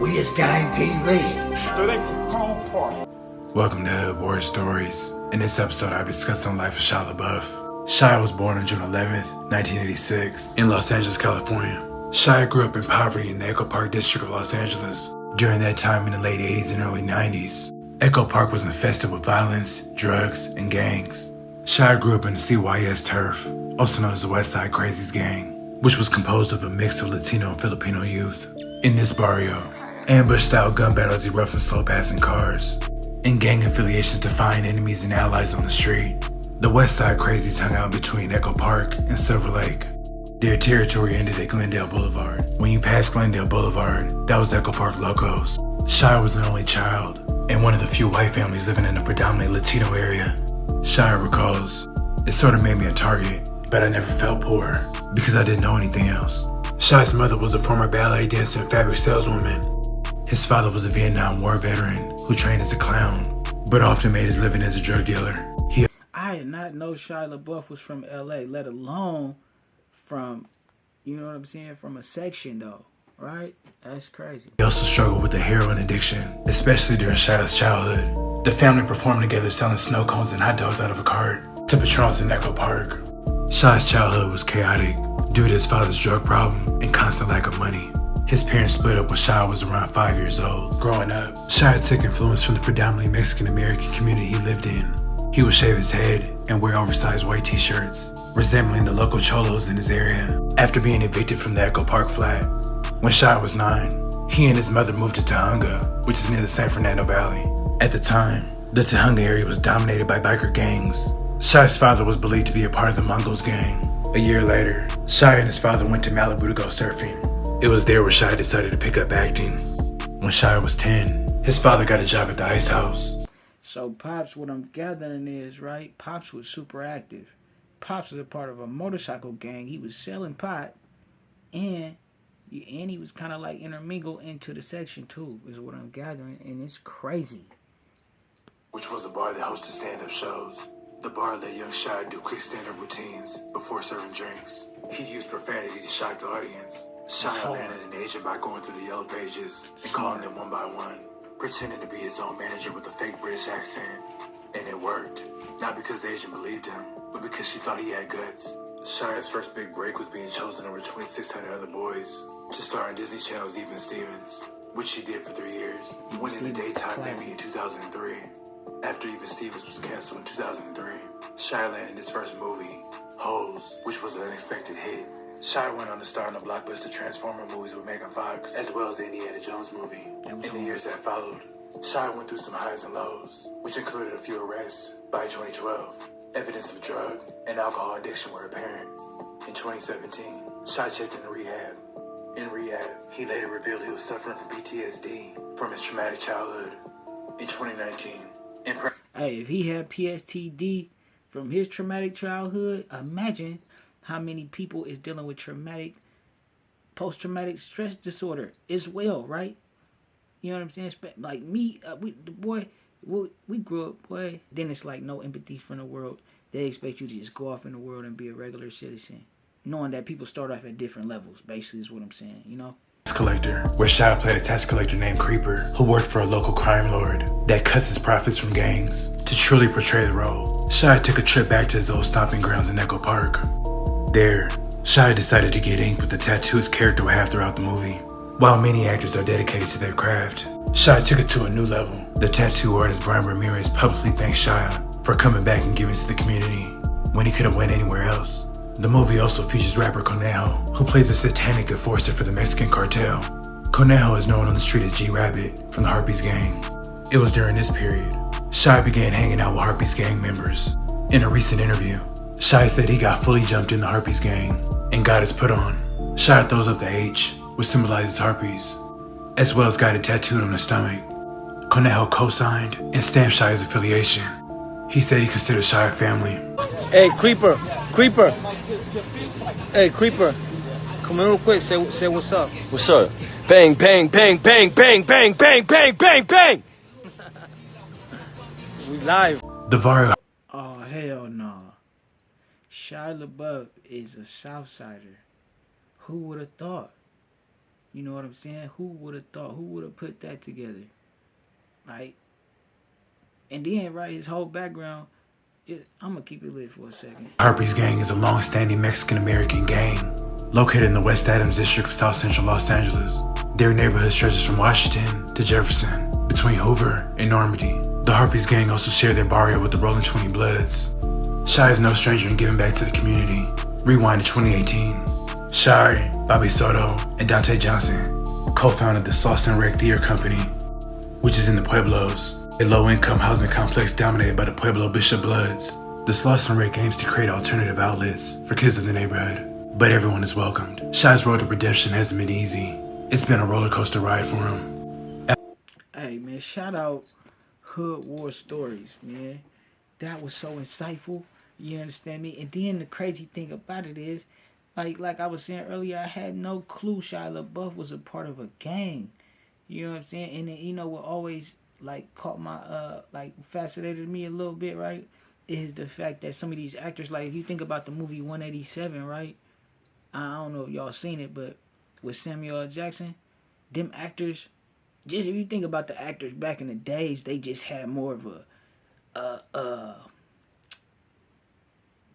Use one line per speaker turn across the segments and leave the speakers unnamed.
W.I.G TV.
That ain't the cold part.
Welcome to War Stories. In this episode, I discuss the life of Shia LaBeouf. Shia was born on June 11th, 1986, in Los Angeles, California. Shia grew up in poverty in the Echo Park district of Los Angeles. During that time in the late 80s and early 90s, Echo Park was infested with violence, drugs, and gangs. Shia grew up in the CYS turf, also known as the Westside Crazies gang, which was composed of a mix of Latino and Filipino youth. In this barrio, ambush-style gun battles erupt from slow-passing cars, and gang affiliations define enemies and allies on the street. The Westside Crazies hung out between Echo Park and Silver Lake. Their territory ended at Glendale Boulevard. When you passed Glendale Boulevard, that was Echo Park Locos. Shia was an only child, and one of the few white families living in a predominantly Latino area. Shia recalls, "It sort of made me a target, but I never felt poor, because I didn't know anything else." Shia's mother was a former ballet dancer and fabric saleswoman. His father was a Vietnam War veteran who trained as a clown, but often made his living as a drug dealer.
I did not know Shia LaBeouf was from LA, let alone from, you know what I'm saying, from a section though, right? That's crazy.
He also struggled with a heroin addiction, especially during Shia's childhood. The family performed together selling snow cones and hot dogs out of a cart to patrons in Echo Park. Shia's childhood was chaotic due to his father's drug problem and constant lack of money. His parents split up when Shia was around 5 years old. Growing up, Shia took influence from the predominantly Mexican-American community he lived in. He would shave his head and wear oversized white t-shirts, resembling the local cholos in his area. After being evicted from the Echo Park flat, when Shia was 9, he and his mother moved to Tujunga, which is near the San Fernando Valley. At the time, the Tujunga area was dominated by biker gangs. Shia's father was believed to be a part of the Mongols gang. A year later, Shia and his father went to Malibu to go surfing. It was there where Shia decided to pick up acting. When Shia was 10, his father got a job at the Ice House.
So Pops, what I'm gathering is, right, Pops was super active. Pops was a part of a motorcycle gang. He was selling pot, and he was kind of like intermingled into the section too, is what I'm gathering, and it's crazy.
Which was a bar that hosted stand-up shows. The bar let young Shia do quick stand-up routines before serving drinks. He'd use profanity to shock the audience. Shia landed an agent by going through the yellow pages and calling them one by one, pretending to be his own manager with a fake British accent. And it worked. Not because the agent believed him, but because she thought he had guts. Shia's first big break was being chosen over 2,600 other boys to star in Disney Channel's Even Stevens, which he did for 3 years, winning a daytime Emmy in 2003. After Even Stevens was canceled in 2003, Shia landed his first movie, Hoes, which was an unexpected hit. Shia went on to star in the blockbuster Transformer movies with Megan Fox, as well as the Indiana Jones movie. In the years that followed, Shia went through some highs and lows, which included a few arrests. By 2012, evidence of drug and alcohol addiction were apparent. In 2017, Shia checked into rehab. In rehab, he later revealed he was suffering from PTSD from his traumatic childhood. In 2019,
Hey, if he had PTSD from his traumatic childhood, imagine how many people is dealing with post-traumatic stress disorder as well, right? You know what I'm saying? Like me, we grew up, boy. Then it's like no empathy from the world. They expect you to just go off in the world and be a regular citizen, knowing that people start off at different levels. Basically, is what I'm saying. You know.
Collector, where Shia played a tax collector named Creeper, who worked for a local crime lord that cuts his profits from gangs. To truly portray the role, Shia took a trip back to his old stomping grounds in Echo Park. There, Shia decided to get ink with the tattoo his character would have throughout the movie. While many actors are dedicated to their craft, Shia took it to a new level. The tattoo artist Brian Ramirez publicly thanked Shia for coming back and giving to the community when he could have went anywhere else. The movie also features rapper Conejo, who plays a satanic enforcer for the Mexican cartel. Conejo is known on the street as G-Rabbit from the Harpies gang. It was during this period, Shia began hanging out with Harpies gang members. In a recent interview, Shia said he got fully jumped in the Harpies gang and got his put on. Shia throws up the H, which symbolizes Harpies, as well as got it tattooed on his stomach. Conejo co-signed and stamped Shia's affiliation. He said he considered Shia family.
Hey, Creeper. Hey, Creeper. Come here real quick. Say what's up.
What's up? Bang, bang, bang, bang, bang, bang, bang, bang, bang, bang.
We live.
The Vario.
Oh, hell no. Shia LaBeouf is a Southsider. Who would have thought? You know what I'm saying? Who would have thought? Who would have put that together? Like, and then, right, his whole background, I'm going to keep it lit for a second.
Harpy's Gang is a long-standing Mexican-American gang located in the West Adams district of South Central Los Angeles. Their neighborhood stretches from Washington to Jefferson, between Hoover and Normandy. The Harpy's Gang also share their barrio with the Rolling 20 Bloods. Shia is no stranger in giving back to the community. Rewind to 2018. Shia, Bobby Soto, and Dante Johnson co-founded the Slauson Rec Theater Company, which is in the Pueblos, a low-income housing complex dominated by the Pueblo Bishop Bloods. The Slauson Rec aims to create alternative outlets for kids of the neighborhood, but everyone is welcomed. Shia's road to redemption hasn't been easy. It's been a roller coaster ride for him.
Hey man, shout out Hood War Stories, man. That was so insightful. You understand me? And then the crazy thing about it is, like I was saying earlier, I had no clue Shia LaBeouf was a part of a gang. You know what I'm saying? And then, you know what always like caught my fascinated me a little bit, right? Is the fact that some of these actors, like if you think about the movie 187, right? I don't know if y'all seen it, but with Samuel L. Jackson, them actors, just if you think about the actors back in the days, they just had more of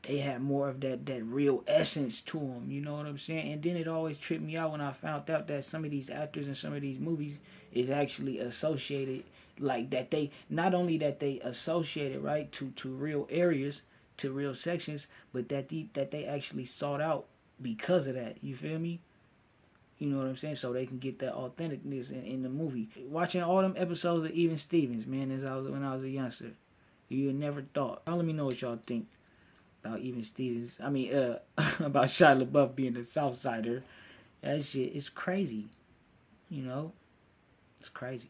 they had more of that real essence to them, you know what I'm saying? And then it always tripped me out when I found out that some of these actors in some of these movies is actually associated, like that they, not only that they associated, right, to real areas, to real sections, but that they actually sought out because of that, you feel me? You know what I'm saying? So they can get that authenticness in the movie. Watching all them episodes of Even Stevens, man, when I was a youngster, you never thought. Let me know what y'all think about Even Stevens. I mean, about Shia LaBeouf being the Southsider. That shit is crazy. You know? It's crazy.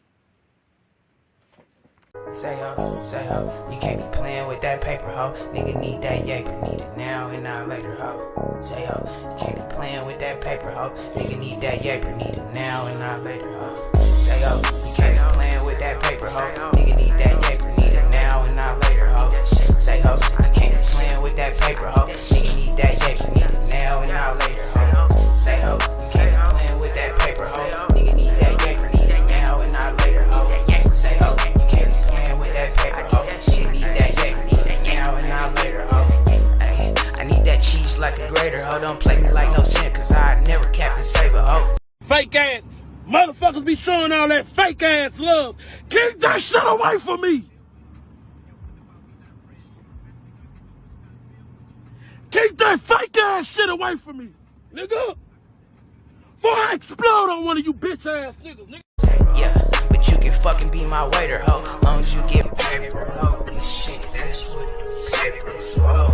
Say ho, you can't be playing with that paper, ho. Nigga need that yaper, need it now and not later, ho. Say ho, you can't be playing with that paper, ho. Nigga need that yaper, need it now and not later, ho. Say ho, you can't be playing with that paper, ho. Nigga need that yaper, need it now and not later, ho. Say ho, you can't be playing with that paper, ho. Nigga need that yaper, need it now and not later, ho. Say ho, you can't be playing with that paper, ho. Nigga need that yaper, need it now and not later, ho. Say ho, you can't be playing with that paper, ho. Nigga need that yaper, need it now and not later, ho. Ay, I need that cheese like a grater, ho. Don't play me like no cent, cause I never Captain Saber, ho.
Fake ass motherfuckers be showing all that fake ass love. Keep that shit away from me. Keep that fake ass shit away from me, nigga. Before I explode on one of you bitch ass niggas, nigga.
Yeah, but you can fucking be my waiter, ho. Long as you get